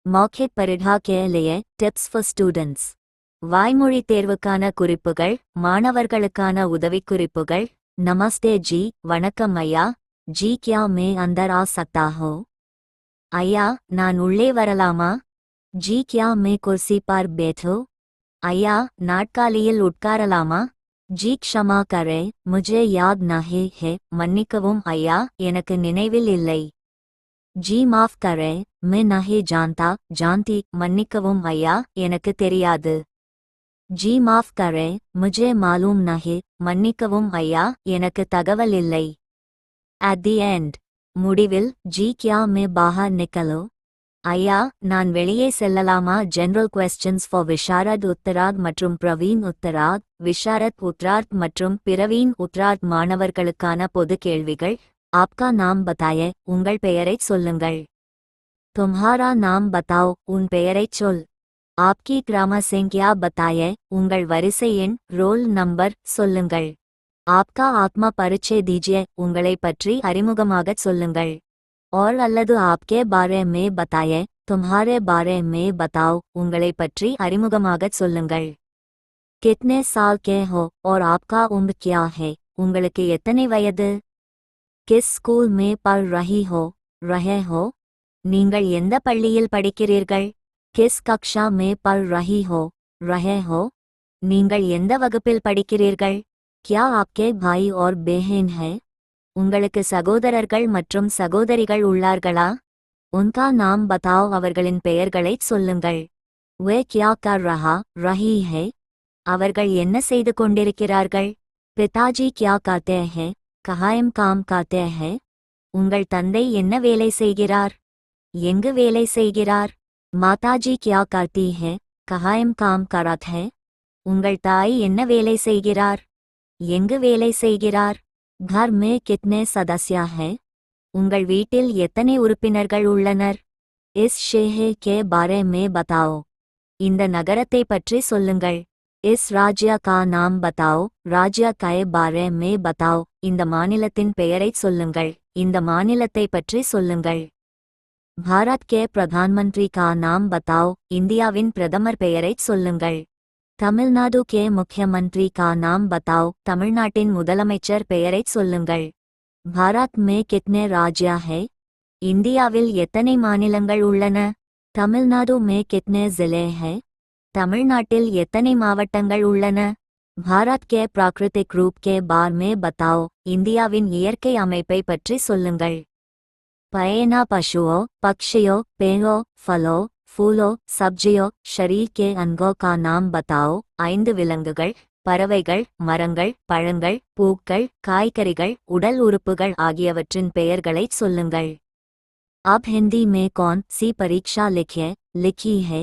मौखिक परीक्षा के लिए टिप्स फॉर स्टूडेंट्स வாய்மொழி தேர்வுக்கான குறிப்புகள் மாணவர்களுக்கான உதவிக்குறிப்புகள் நமஸ்தே ஜி வணக்கம் ஐயா ஜி क्या मैं अंदर आ सकता हूँ ஐயா நான் உள்ளே வரலாமா ஜி क्या मैं कुर्सी पर बैठूं ஐயா நாட்காலியில் உட்காரலாமா ஜி क्षमा करें मुझे याद नहीं है மன்னிக்கவும் ஐயா எனக்கு நினைவில் இல்லை जी माफ करें मैं नहीं जानता जानती மன்னிக்கவும் ஐயா எனக்கு தெரியாது जी माफ करें मुझे मालूम नहीं மன்னிக்கவும் ஐயா எனக்கு தகவல் இல்லை at the end முடிவில் जी क्या मैं बाहर निकलूं ஐயா நான் வெளியே செல்லலாமா general questions for Visharad Uttarardh மற்றும் பிரவீன் உத்தராத் விஷாரத் உத்தராத் மற்றும் பிரவீன் உத்தராத் மாணவர்களுக்கான பொது கேள்விகள் आपका नाम बताए உங்கள் பெயரைச் சொல்லுங்கள் तुम्हारा नाम बताओ உன் பெயரைச் சொல் आपकी क्रम संख्या बताए உங்கள் வரிசை எண் ரோல் நம்பர் சொல்லுங்கள் आपका आत्मा परिचय दीजिए உங்களை பற்றி அறிமுகமாகச் சொல்லுங்கள் और அல்லது आपके बारे में बताए तुम्हारे बारे में बताओ உங்களை பற்றி அறிமுகமாகச் சொல்லுங்கள் कितने साल के हो और आपका उम्र क्या है உங்களுக்கு எத்தனை வயது किस स्कूल में पढ़ रही हो रहे हो நீங்கள் எந்த பள்ளியில் படிக்கிறீர்கள் किस कक्षा में पढ़ रही हो रहे हो நீங்கள் எந்த வகுப்பில் படிக்கிறீர்கள் क्या आपके भाई और बहन है உங்களுக்கு சகோதரர்கள் மற்றும் சகோதரிகள் உள்ளார்களா उनका नाम बताओ அவர்களின் பெயர்களைச் சொல்லுங்கள் वे क्या कर रही है அவர்கள் என்ன செய்து கொண்டிருக்கிறார்கள் पिताजी क्या करते हैं கஹாயம் காம் காத்தே ஹே உங்கள் தந்தை என்ன வேலை செய்கிறார் எங்கு வேலை செய்கிறார் மாதாஜி கியா கார்த்தி ஹே கஹாயம் காம் கராத் ஹே உங்கள் தாய் என்ன வேலை செய்கிறார் எங்கு வேலை செய்கிறார் घर में कितने सदस्य हैं உங்கள் வீட்டில் எத்தனை உறுப்பினர்கள் உள்ளனர் इस शहर के बारे में बताओ இந்த நகரத்தை பற்றி சொல்லுங்கள் इस राज्य का नाम बताओ राज्य के बारे में बताओ இந்த மாநிலத்தின் பெயரைச் சொல்லுங்கள் இந்த மாநிலத்தை பற்றி சொல்லுங்கள் भारत के प्रधानमंत्री का नाम बताओ இந்தியாவின் பிரதமர் பெயரைச் சொல்லுங்கள் तमिलनाडु के मुख्यमंत्री का नाम बताओ தமிழ்நாட்டின் முதலமைச்சர் பெயரைச் சொல்லுங்கள் भारत में कितने राज्य हैं இந்தியாவில் எத்தனை மாநிலங்கள் உள்ளன तमिलनाडु में कितने जिले हैं தமிழ்நாட்டில் எத்தனை மாவட்டங்கள் உள்ளன भारत के प्राकृतिक रूप के बारे में बताओ இந்தியாவின் இயற்கை அமைப்பை பற்றி சொல்லுங்கள் पयना पशुओं पक्षियों पेड़ों फलों फूलों सब्जियों शरीर के अंगों का नाम बताओ ஐந்து விலங்குகள் பறவைகள் மரங்கள் பழங்கள் பூக்கள் காய்கறிகள் உடல் உறுப்புகள் ஆகியவற்றின் பெயர்களைச் சொல்லுங்கள் अब हिंदी में कौन सी परीक्षा लिखी है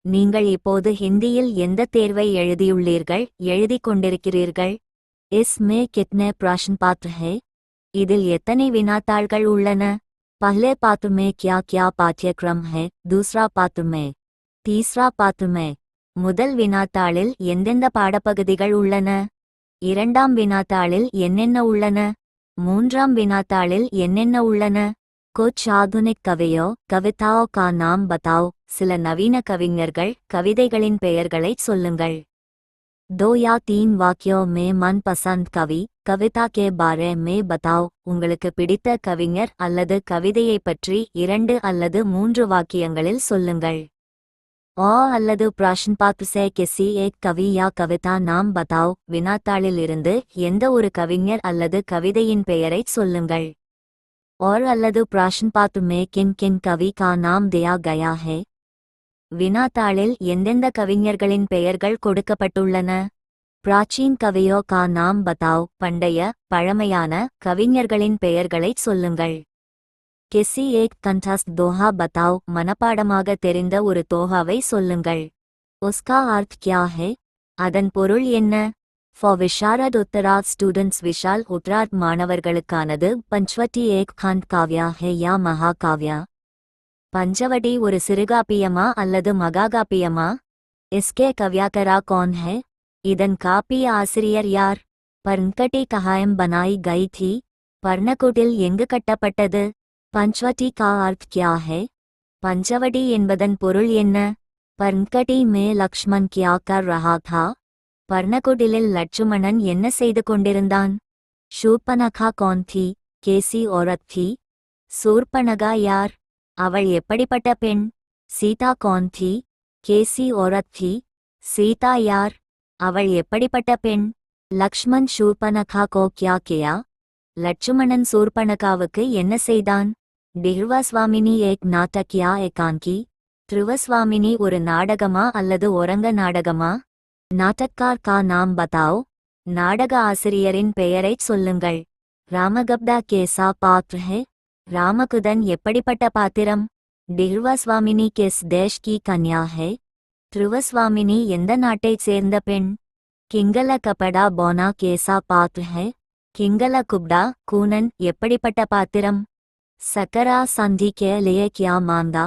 நீங்கள் இப்போது ஹிந்தியில் எந்த தேர்வை எழுதியுள்ளீர்கள் எழுதிக் கொண்டிருக்கிறீர்கள் इस में कितने प्रश्न पत्र है இதில் எத்தனை வினாத்தாள்கள் உள்ளன पहले पात्र में क्या क्या पाठ्यक्रम है दूसरा पात्र में तीसरा पात्र में முதல் வினாத்தாளில் எந்தெந்த பாடப்பகுதிகள் உள்ளன இரண்டாம் வினாத்தாளில் என்னென்ன உள்ளன மூன்றாம் வினாத்தாளில் என்னென்ன உள்ளன कुछ आधुनिक कवियों कविताओं का नाम बताओ சில நவீன கவிஞர்கள் கவிதைகளின் பெயர்களைச் சொல்லுங்கள் दो या तीन वाक्यों में मनपसंद कवि कविता के बारे में बताओ உங்களுக்கு பிடித்த கவிஞர் அல்லது கவிதையை பற்றி 2 அல்லது 3 வாக்கியங்களில் சொல்லுங்கள் அல்லது प्रश्न पत्र से किसी एक कवि या कविता नाम बताओ வினாத்தாளில் இருந்து எந்த ஒரு கவிஞர் அல்லது கவிதையின் பெயரைச் சொல்லுங்கள் और அல்லது प्रश्न पत्र में किन किन कवि का नाम दिया गया है வினாத்தாளில் எந்தெந்த கவிஞர்களின் பெயர்கள் கொடுக்கப்பட்டுள்ளன प्राचीन कवियों का नाम बताओ பண்டைய பழமையான கவிஞர்களின் பெயர்களைச் சொல்லுங்கள் किसी एक कंठस्थ दोहा बताओ மனப்பாடமாக தெரிந்த ஒரு தோஹாவை சொல்லுங்கள் उसका अर्थ क्या है அதன் பொருள் என்ன For विशारद उत्तरार्ध स्टूडेंट्स विशाल उत्तरार्ध மாணவர்களுக்கானது पंचवटी एक खंड काव्य है या महाकाव्य पंचवटी ஒரு சிறுகாப்பியமா அல்லது மகாகாப்பியமா इसके कव्यकरा कौन है இதன் காப்பிய ஆசிரியர் யார் पर्णकटी कहायम बनाई गई थी पर्णकुटिल எங்கு கட்டப்பட்டது पंचवटी का अर्थ क्या है பஞ்சவடி என்பதன் பொருள் என்ன? பர்ன்கடி மே லக்ஷ்மண் கியா கர் ரஹா தா? பர்ணகுடிலில் லட்சுமணன் என்ன செய்து கொண்டிருந்தான்? ஷூர்பனகா கௌன் थी? கேசி औरत थी? சூர்பனகா யார்? அவள் எப்படிப்பட்ட பெண்? சீதா कौन थी? கேசி औरत थी? சீதா யார்? அவள் எப்படிப்பட்ட பெண்? லக்ஷ்மண் शूर्पनखा को क्या किया? லட்சுமணன் சூர்பனகாவுக்கு என்ன செய்தான்? டிஹ்ருவஸ்வாமினி ஏக் நாட்டக் யா ஏகாங்கி? த்ருவஸ்வாமினி ஒரு நாடகமா அல்லது ஒரங்க நாடகமா? நாட்டக்கார் கா நாம் பதாவ்? நாடக ஆசிரியரின் பெயரைச் சொல்லுங்கள். ராமகப்தா கேசா பாத்ர ஹே? ராமகுதன் எப்படிப்பட்ட பாத்திரம்? டிஹ்ருவஸ்வாமினி கிஸ் தேஷ் கி கன்யா ஹே? த்ருவஸ்வாமினி எந்த நாட்டைச் சேர்ந்த பெண்? கிங்கல கபடா போனா கேசா பாத்ர ஹே? கிங்கல குப்டா கூனன் எப்படிப்பட்ட பாத்திரம்? சக்கரா சந்தி கே லியே கியா மாந்தா?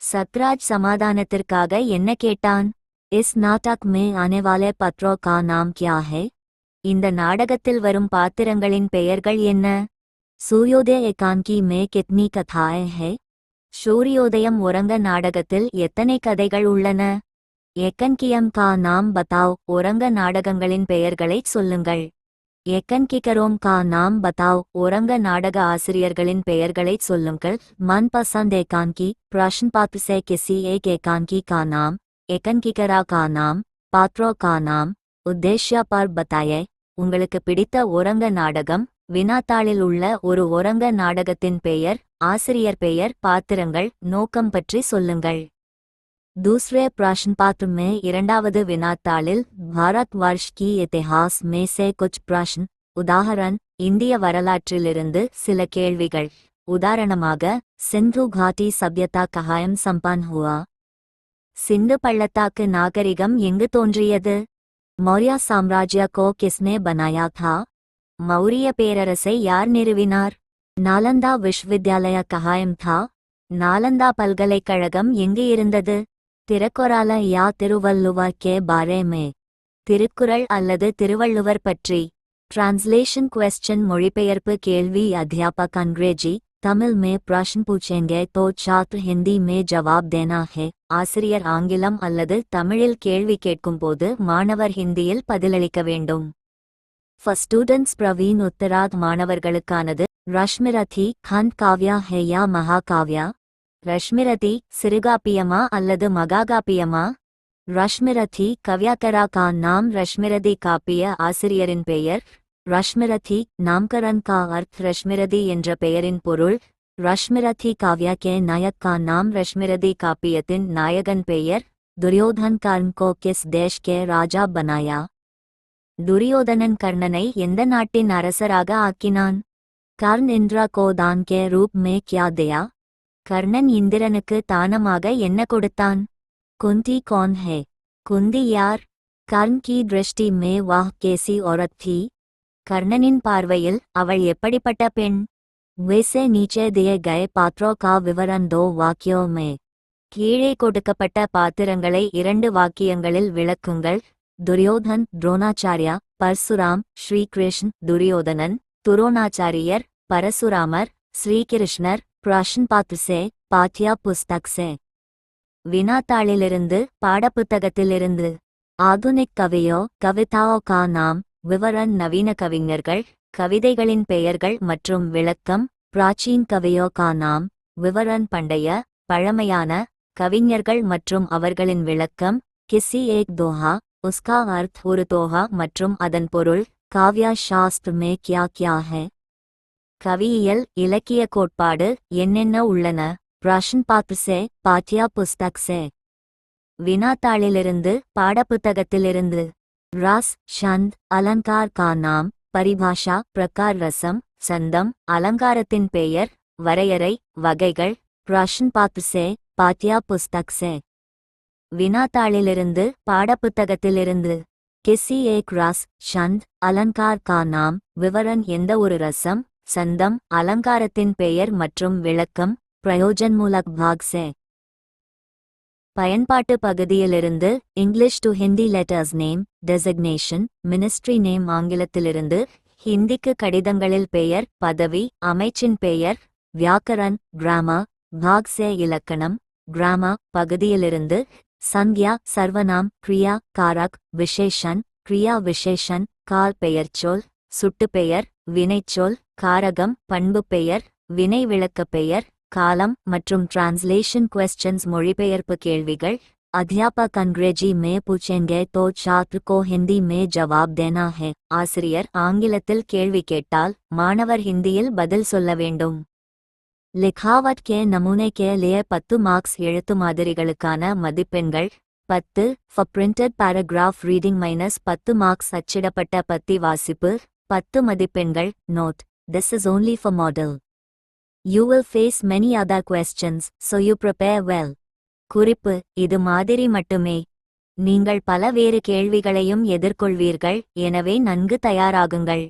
சக்ராஜ் சமாதானத்திற்காக என்ன கேட்டான்? இஸ் நாட்டக் மே ஆனே வாலே பத்ரோ கா நாம் கியா ஹே? இந்த நாடகத்தில் வரும் பாத்திரங்களின் பெயர்கள் என்ன? சூர்யோதய ஏகாங்கி மே கித்னி கதாயே ஹே? சூரியோதயம் ஒரங்க நாடகத்தில் எத்தனை கதைகள் உள்ளன? ஏகன்கியம் கா நாம் பதாவ். ஒரங்க நாடகங்களின் பெயர்களைச் சொல்லுங்கள். ஏகன்கிகரோம் கா நாம் பதாவ். ஒரங்க நாடக ஆசிரியர்களின் பெயர்களைச் சொல்லுங்கள். மன்பசந்த் ஏகாங்கி பிரஷ்ன் பாத்ர से किसी एक एकांकी का नाम, ஏகன்கிகரா கா நாம், பாத்ரோ கா நாம், உத்தேஷ்யா பர் பதாயே. உங்களுக்கு பிடித்த ஒரங்க நாடகம். வினாத்தாளில் உள்ள ஒரு ஒரங்க நாடகத்தின் பெயர், ஆசிரியர் பெயர், பாத்திரங்கள், நோக்கம் பற்றி சொல்லுங்கள். दूसरे प्रश्न पत्र में இரண்டாவது வினாத்தாளில் பாரத் வர்ஷ் கி இதிஹாஸ் में से कुछ प्रश्न உதாரணம் இந்திய வரலாற்றிலிருந்து சில கேள்விகள். உதாரணமாக சிந்து घाटी सभ्यता कहायम संपन्न हुआ? சிந்து பள்ளத்தாக்கு நாகரிகம் எங்கு தோன்றியது? மௌர்யா சாம்ராஜ்ய को किसने बनाया था? மௌரிய பேரரசை யார் நிறுவினார்? நாலந்தா விஸ்வவித்யாலய कहायम था? நாலந்தா பல்கலைக்கழகம் எங்கு இருந்தது? तिरकोराला या तिरुवल्लुवर के बारे में? திருக்குறள் அல்லது திருவள்ளுவர் பற்றி. ट्रांसलेशन क्वेश्चन மொழிபெயர்ப்பு கேள்வி. अध्यापक अंग्रेजी तमिल में प्रश्न पूछेंगे तो छात्र हिंदी में जवाब देना है. ஆசிரியர் ஆங்கிலம் அல்லது தமிழில் கேள்வி கேட்கும்போது மாணவர் ஹிந்தியில் பதிலளிக்க வேண்டும். For students प्रवीण उत्तरार्ध மாணவர்களுக்கானது. ரஷ்மிரதி खंड काव्या है या महाकाव्या? ரஷ்மிரதி சிறுகாப்பியமா அல்லது மகாகாப்பியமா? ரஷ்மிரதி கவ்யாக்கரா கா நாம். ரஷ்மிரதி காப்பிய ஆசிரியரின் பெயர். ரஷ்மிரதி நாம்கரன் கா அர்த். ரஷ்மிரதி என்ற பெயரின் பொருள். ரஷ்மிரதி காவ்யா கே நாயக் கா நாம். ரஷ்மிரதி காப்பியத்தின் நாயகன் பெயர். துரியோதன் கர்ண் கோ கிஸ் தேஷ் கே ராஜா பனாயா? துரியோதனன் கர்ணனை எந்த நாட்டின் அரசராக ஆக்கினான்? கர்ண் இந்திரா கோ தான் கே ரூப் மே கியா தியா? கர்ணன் இந்திரனுக்கு தானமாக என்ன கொடுத்தான்? குந்தி कौन है? குந்தி யார்? கர்ண் கி திருஷ்டி மே வாஹ் கேசி औरत थी? கர்ணனின் பார்வையில் அவள் எப்படிப்பட்ட பெண்? वैसे नीचे दिए गए पात्रों का विवरण 2 वाक्यों में. கீழே கொடுக்கப்பட்ட பாத்திரங்களை 2 வாக்கியங்களில் விளக்குங்கள். துரியோதன் துரோணாச்சாரியா, பரசுராம் ஸ்ரீகிருஷ்ண். துரியோதனன் துரோணாச்சாரியர், பரசுராமர் ஸ்ரீகிருஷ்ணர். प्रश्न पत्र से पाठ्य पुस्तक से. வினாத்தாளிலிருந்து பாடப்புத்தகத்திலிருந்து. ஆதுனிக் கவியோ கவிதாओ का नाम. விவரண் நவீன கவிஞர்கள், கவிதைகளின் பெயர்கள் மற்றும் விளக்கம். பிராச்சீன் கவியோ का नाम. விவரண் பண்டைய, பழமையான கவிஞர்கள் மற்றும் அவர்களின் விளக்கம். கிசி ஏக் दोहा उसका अर्थ. ஒரு தோஹா மற்றும் அதன் பொருள். காவ்யா சாஸ்திர में क्या क्या है? கவியியல் இலக்கிய கோட்பாடு என்னென்ன உள்ளன? பிரஷ்ன் பாத்ர से பாठ्य पुस्तक से. வினாத்தாளிலிருந்து பாடப்புத்தகத்திலிருந்து. ரஸ் छंद அலங்கார் கா நாம். பரிபாஷா பிரகார் ரசம் சந்தம் அலங்காரத்தின் பெயர். வரையறை வகைகள். பிரஷ்ன் பாத்ர से பாठ्य पुस्तक से. வினாத்தாளிலிருந்து பாடப்புத்தகத்திலிருந்து. கிசி ஏக் ரஸ் छंद அலங்கார் கா நாம். விவரண் எந்த ஒரு ரசம் சந்தம் அலங்காரத்தின் பெயர் மற்றும் விளக்கம். பிரயோஜன்மூலக் பாக் से. பயன்பாட்டு பகுதியிலிருந்து. English to Hindi letters name designation ministry name. ஆங்கிலத்திலிருந்து ஹிந்திக்கு கடிதங்களில் பெயர், பதவி, அமைச்சின் பெயர். வியாக்கரன் கிராமர் பாக் சே இலக்கணம், கிராமா பகுதியிலிருந்து. சங்யா சர்வநாம், கிரியா காரக், விசேஷன் கிரியா விசேஷன், கால் பெயர்ச்சொல், சுட்டுப்பெயர், வினைச்சொல், காரகம், பண்புப்பெயர், வினை விளக்கப் பெயர், காலம் மற்றும் டிரான்ஸ்லேஷன் क्वेश्चंस மொழிபெயர்ப்பு கேள்விகள். अध्यापक अंग्रेजी में पूछेंगे तो छात्र को हिंदी में जवाब देना है. ஆசிரியர் ஆங்கிலத்தில் கேள்வி கேட்டால் மாணவர் ஹிந்தியில் பதில் சொல்ல வேண்டும். लिखावट के नमूने के लिए 10 मार्क्स எழுத்து மாதிரிகளுக்கான மதிப்பெண்கள் 10. For printed paragraph reading -10 marks அச்சிடப்பட்ட பத்தி வாசிப்பு 10 மதிப்பெண்கள். Note: this is only for model. You will face many other questions, so you prepare well. குறிப்பு: இது மாதிரி மட்டுமே. நீங்கள் பல வேறு கேள்விகளையும் எதிர்கொள்வீர்கள், எனவே நன்கு தயாராகுங்கள்.